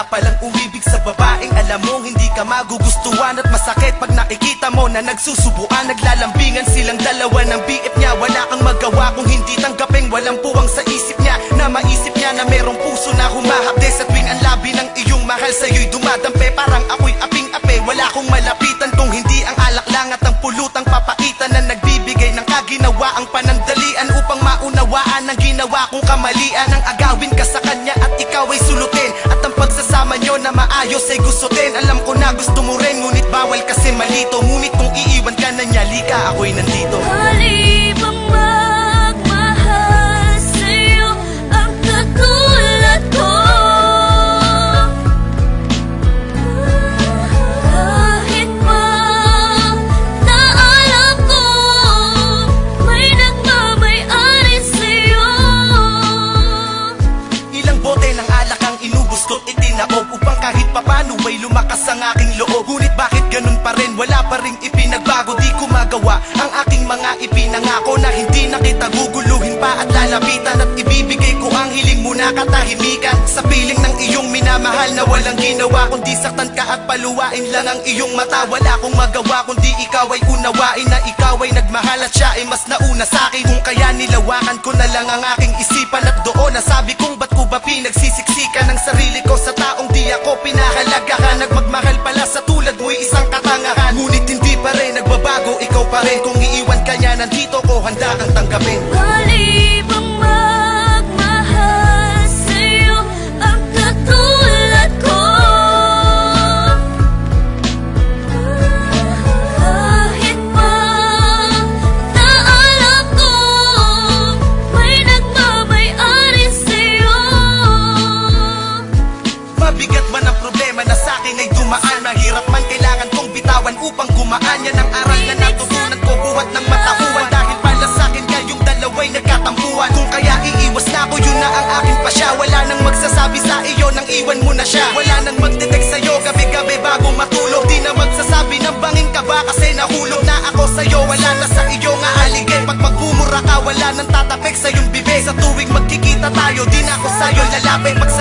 palang umibig sa babaeng alam mong hindi ka magugustuhan. At masakit pag nakikita mo na nagsusubuan. Naglalambingan silang dalawa ng BF niya. Wala kang magawa kung hindi tanggapin. Walang puwang sa isip niya na maisip niya na merong puso na humahapde. Sa tuwing ang labi ng iyong mahal sa'yo'y dumadampe. Parang ako'y aping-ape, wala akong malapitan kung hindi ang alak lang at ang pulutang papaitan na nagbibigay ng kaginawa ang panandalian upang maunawaan ang ginawa kong kamalian. Ang agawin ka sa kanya at ikaw ay sulutin, at ang pagsasama nyo na maayos ay gustutin. Alam ko na gusto mo rin, ngunit bawal kasi malito. Ngunit kung iiwan ka na niya, lika ako'y nandito. Halibang magmahal sa'yo ang katulad ko. Kahit pa na alam ko may nagmamay-ari sa'yo. Ilang bote ng alak ang inubos ko't itinaob upang kahit papano ay lumakas ang aking loob. Ngunit bakit ganun pa rin, wala pa ring ipinagbago. Di ko magawa ang aking mga ipinangako na hindi na kita guguluhin pa at lalapitan. At ibibigay ko ang hiling mo na katahimikan sa piling ng iyong minamahal na walang ginawa kundi saktan ka at paluwain lang ang iyong mata. Wala akong magawa kundi ikaw ay unawain na ikaw ay nagmahal at siya ay mas nauna sa'kin. Kung kaya nilawakan ko na lang ang aking isipan, at doon nasabi kong ba't ko ba pinagsisiksikan ang sarili ko sa taong di ako pinahalagahan. Nagmagmahal pala sa tulad mo'y isang katangahan, ngunit hindi pa rin nagbabago, ikaw pa rin. Kung iiwan ka niya, nandito ko, handa kang tanggapin. Halibang magmahal sa'yo ang katulad ko. Kahit pa na alam ko may nagmamay-ari sa'yo. Mabigat man ang problema na sa'kin ay dumaan. Mahirap man kailangan kong bitawan upang gumaan. Yan ang aral na natutunan ko buhat ng matauhan. Dahil pala sa'kin kayong dalawa'y nagkatampuhan. Kung kaya iiwas na ako, yun na ang aking pasya. Wala nang magsasabi sa iyo nang iwan mo na siya. Wala nang magdetect sa'yo gabi-gabi bago matulog. Di na magsasabi ng banging ka ba kasi nahulog na ako sa'yo. Wala na sa iyo nga aligay. Pag magbumura ka, wala nang tatapik sa iyong bibig. Sa tuwing magkikita tayo, di na ako sa'yo lalapit. Pag